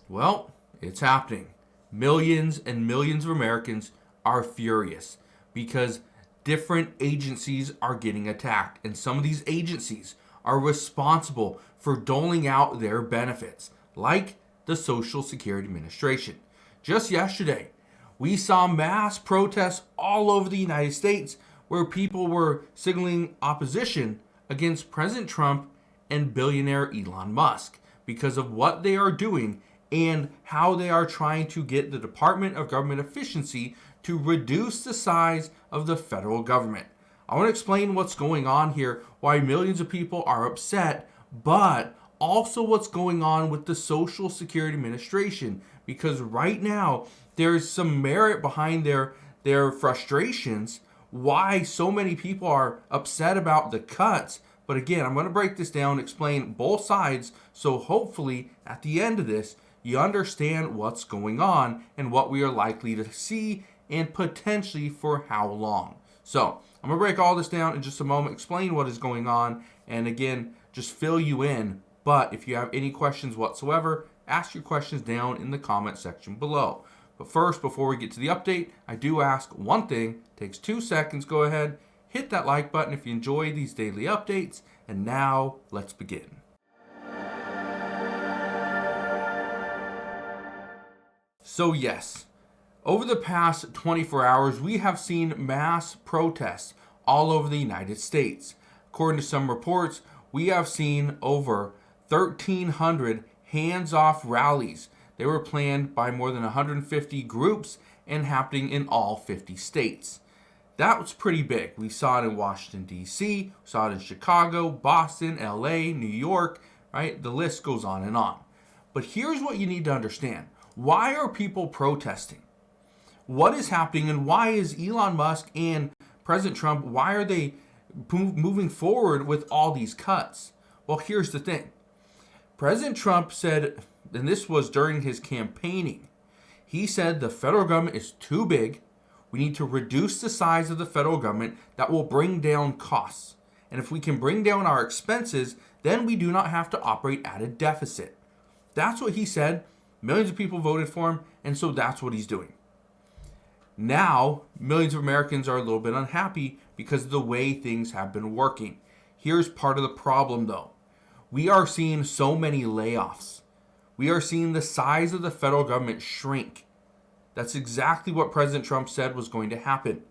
Well, it's happening. Millions and millions of Americans are furious because different agencies are getting attacked, and some of these agencies are responsible for doling out their benefits, like the Social Security Administration. Just yesterday, we saw mass protests all over the United States where people were signaling opposition against President Trump and billionaire Elon Musk because of what they are doing and how they are trying to get the Department of Government Efficiency to reduce the size of the federal government. I want to explain what's going on here, why millions of people are upset, but also what's going on with the Social Security Administration, because right now there's some merit behind their frustrations, why so many people are upset about the cuts. But again, I'm going to break this down, explain both sides, so hopefully at the end of this, you understand what's going on and what we are likely to see and potentially for how long. So I'm going to break all this down in just a moment, explain what is going on, and again, just fill you in. But if you have any questions whatsoever, ask your questions down in the comment section below. But first, before we get to the update, I do ask one thing. It takes 2 seconds. Go ahead, hit that like button if you enjoy these daily updates. And now, let's begin. So yes, over the past 24 hours, we have seen mass protests all over the United States. According to some reports, we have seen over 1,300 hands-off rallies. They were planned by more than 150 groups and happening in all 50 states. That was pretty big. We saw it in Washington, D.C., we saw it in Chicago, Boston, L.A., New York, right? The list goes on and on. But here's what you need to understand. Why are people protesting? What is happening, and why is Elon Musk and President Trump, why are they moving forward with all these cuts? Well, here's the thing. President Trump said, and this was during his campaigning, he said the federal government is too big. We need to reduce the size of the federal government. That will bring down costs. And if we can bring down our expenses, then we do not have to operate at a deficit. That's what he said. Millions of people voted for him, and so that's what he's doing. Now, millions of Americans are a little bit unhappy because of the way things have been working. Here's part of the problem, though. We are seeing so many layoffs. We are seeing the size of the federal government shrink. That's exactly what President Trump said was going to happen.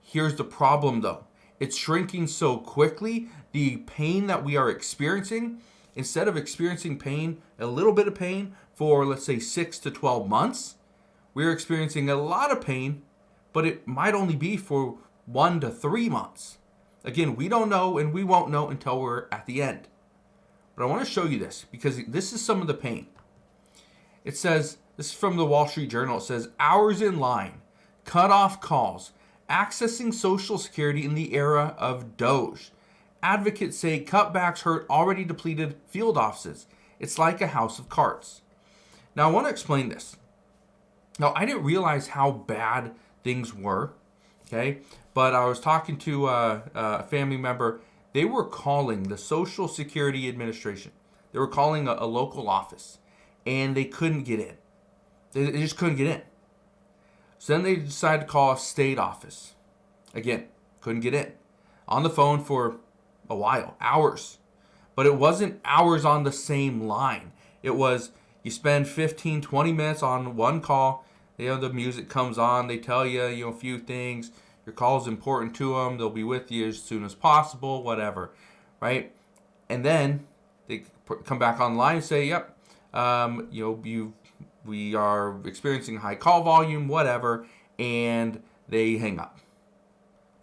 Here's the problem, though. It's shrinking so quickly, the pain that we are experiencing, instead of experiencing pain, a little bit of pain for, let's say, 6 to 12 months, we're experiencing a lot of pain, but it might only be for 1 to 3 months. Again, we don't know, and we won't know until we're at the end. But I want to show you this, because this is some of the pain. It says, this is from the Wall Street Journal, it says, hours in line, cut off calls, accessing Social Security in the era of DOGE. Advocates say cutbacks hurt already depleted field offices. It's like a house of cards. Now, I want to explain this. Now, I didn't realize how bad things were, okay? But I was talking to a family member. They were calling the Social Security Administration. They were calling a local office, and they couldn't get in. They just couldn't get in. So then they decided to call a state office. Again, couldn't get in. On the phone for a while, hours. But it wasn't hours on the same line. It was, you spend 15, 20 minutes on one call. The music comes on. They tell you, a few things. Your call is important to them. They'll be with you as soon as possible, whatever, right? And then they come back online and say, yep, we are experiencing high call volume, whatever, and they hang up.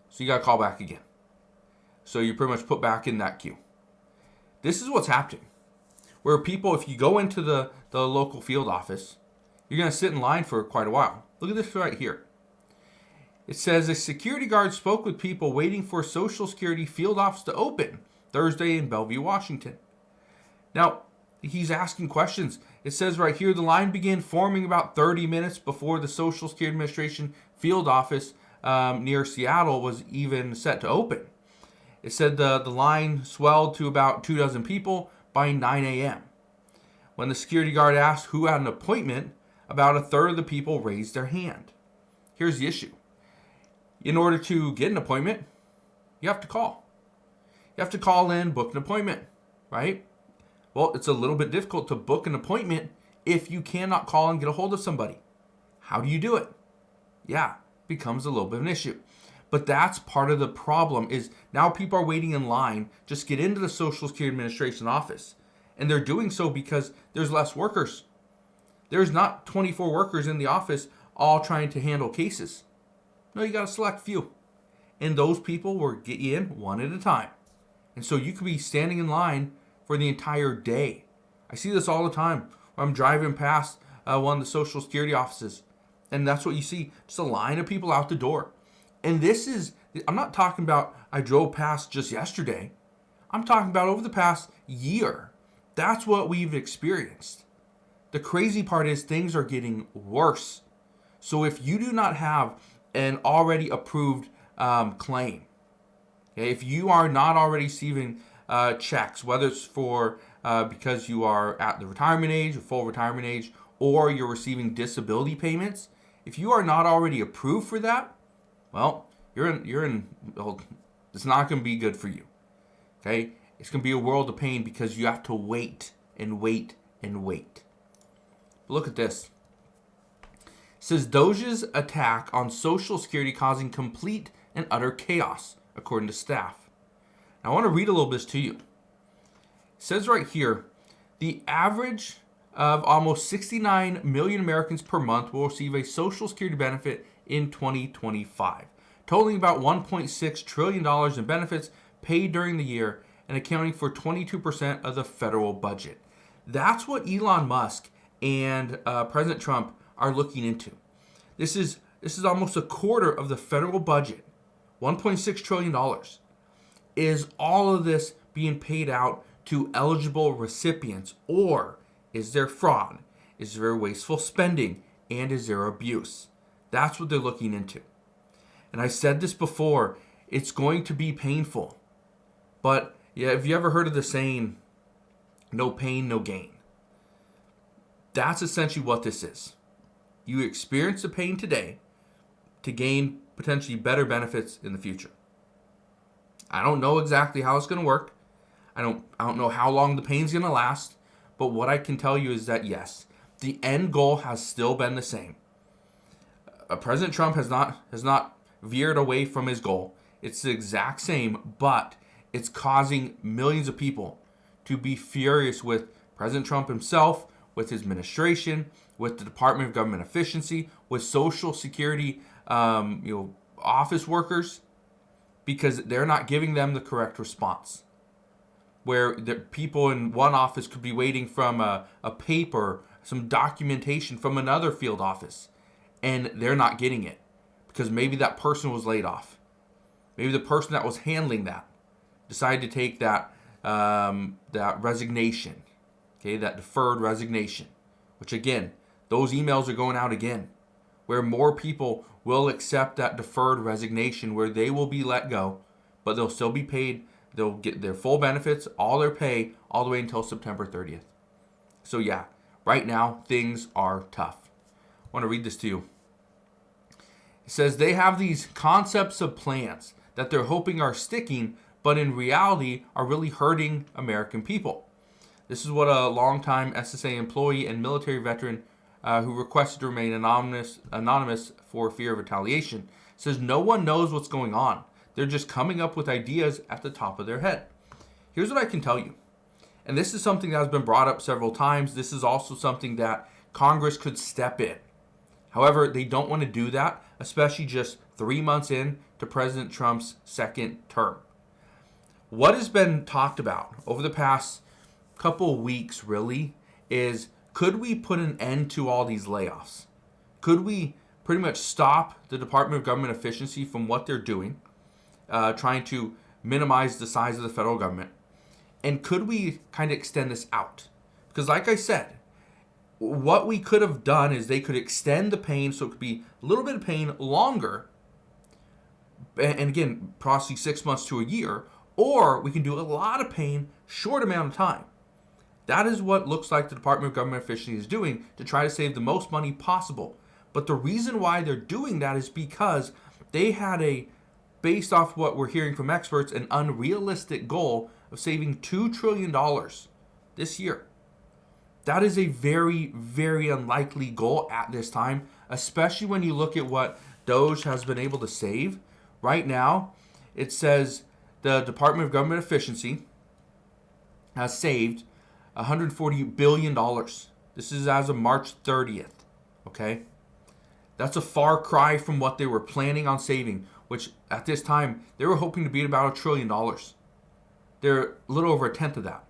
So you got to call back again. So you're pretty much put back in that queue. This is what's happening. Where people, if you go into the local field office, you're going to sit in line for quite a while. Look at this right here. It says a security guard spoke with people waiting for Social Security field office to open Thursday in Bellevue, Washington. Now, he's asking questions. It says right here, the line began forming about 30 minutes before the Social Security Administration field office near Seattle was even set to open. It said the line swelled to about 24 people by 9 a.m. When the security guard asked who had an appointment, about a third of the people raised their hand. Here's the issue. In order to get an appointment, you have to call. You have to call in, book an appointment, right? Well, it's a little bit difficult to book an appointment if you cannot call and get a hold of somebody. How do you do it? Yeah, becomes a little bit of an issue. But that's part of the problem is now people are waiting in line just get into the Social Security Administration office. And they're doing so because there's less workers. There's not 24 workers in the office all trying to handle cases. No, you got a select few. And those people will get you in one at a time. And so you could be standing in line for the entire day. I see this all the time when I'm driving past one of the Social Security offices. And that's what you see, just a line of people out the door. And this is, I'm not talking about I drove past just yesterday. I'm talking about over the past year. That's what we've experienced. The crazy part is things are getting worse. So if you do not have an already approved claim, okay, if you are not already receiving checks, whether it's for because you are at the retirement age, or full retirement age, or you're receiving disability payments, if you are not already approved for that, well, well, it's not going to be good for you. Okay, it's going to be a world of pain because you have to wait and wait and wait. But look at this. It says DOGE's attack on Social Security causing complete and utter chaos, according to staff. Now, I want to read a little bit to you. It says right here, the average of almost 69 million Americans per month will receive a Social Security benefit in 2025, totaling about $1.6 trillion in benefits paid during the year and accounting for 22% of the federal budget. That's what Elon Musk and President Trump are looking into. This is almost a quarter of the federal budget, $1.6 trillion. Is all of this being paid out to eligible recipients, or is there fraud? Is there wasteful spending? And is there abuse? That's what they're looking into. And I said this before, it's going to be painful. But yeah, have you ever heard of the saying, no pain, no gain? That's essentially what this is. You experience the pain today to gain potentially better benefits in the future. I don't know exactly how it's going to work. I don't know how long the pain's going to last. But what I can tell you is that yes, the end goal has still been the same. President Trump has not veered away from his goal. It's the exact same, but it's causing millions of people to be furious with President Trump himself, with his administration, with the Department of Government Efficiency, with Social Security office workers, because they're not giving them the correct response. Where the people in one office could be waiting from a paper, some documentation from another field office, and they're not getting it because maybe that person was laid off. Maybe the person that was handling that decided to take that resignation, okay, that deferred resignation, which again, those emails are going out again, where more people will accept that deferred resignation where they will be let go, but they'll still be paid. They'll get their full benefits, all their pay, all the way until September 30th. So yeah, right now, things are tough. I want to read this to you. It says they have these concepts of plans that they're hoping are sticking, but in reality are really hurting American people. This is what a longtime SSA employee and military veteran who requested to remain anonymous for fear of retaliation says no one knows what's going on. They're just coming up with ideas at the top of their head. Here's what I can tell you. And this is something that has been brought up several times. This is also something that Congress could step in. However, they don't want to do that, especially just 3 months in to President Trump's second term. What has been talked about over the past couple weeks really is, could we put an end to all these layoffs? Could we pretty much stop the Department of Government Efficiency from what they're doing? Trying to minimize the size of the federal government. And could we kind of extend this out? Because like I said, what we could have done is they could extend the pain so it could be a little bit of pain longer. And again, possibly 6 months to a year. Or we can do a lot of pain, short amount of time. That is what looks like the Department of Government Efficiency is doing to try to save the most money possible. But the reason why they're doing that is because they had based off what we're hearing from experts, an unrealistic goal of saving $2 trillion this year. That is a very, very unlikely goal at this time, especially when you look at what DOGE has been able to save. Right now, it says the Department of Government Efficiency has saved $140 billion. This is as of March 30th. Okay? That's a far cry from what they were planning on saving, which at this time, they were hoping to be about $1 trillion. They're a little over a tenth of that.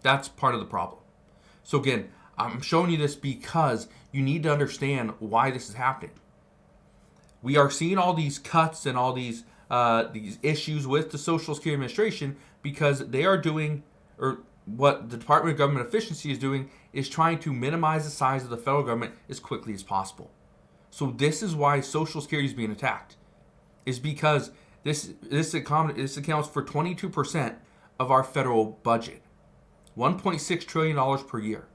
That's part of the problem. So again, I'm showing you this because you need to understand why this is happening. We are seeing all these cuts and all these issues with the Social Security Administration because they are doing, or what the Department of Government Efficiency is doing, is trying to minimize the size of the federal government as quickly as possible. So this is why Social Security is being attacked, is because this accounts for 22% of our federal budget, $1.6 trillion per year.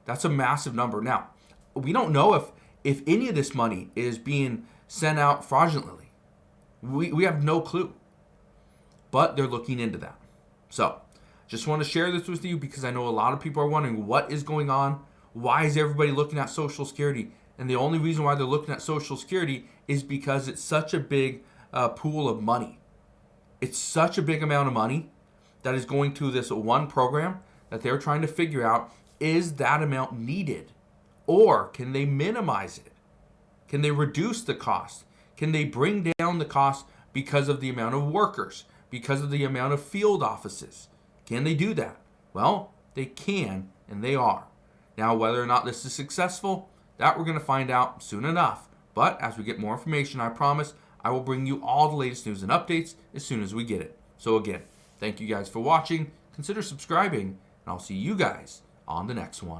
That's a massive number. Now, we don't know if any of this money is being sent out fraudulently. We have no clue, but they're looking into that. So just want to share this with you because I know a lot of people are wondering what is going on. Why is everybody looking at Social Security? And the only reason why they're looking at Social Security is because it's such a big pool of money. It's such a big amount of money that is going to this one program that they're trying to figure out, is that amount needed? Or can they minimize it? Can they reduce the cost? Can they bring down the cost because of the amount of workers, because of the amount of field offices? Can they do that? Well, they can, and they are. Now, whether or not this is successful, that we're going to find out soon enough. But as we get more information, I promise I will bring you all the latest news and updates as soon as we get it. So again, thank you guys for watching. Consider subscribing, and I'll see you guys on the next one.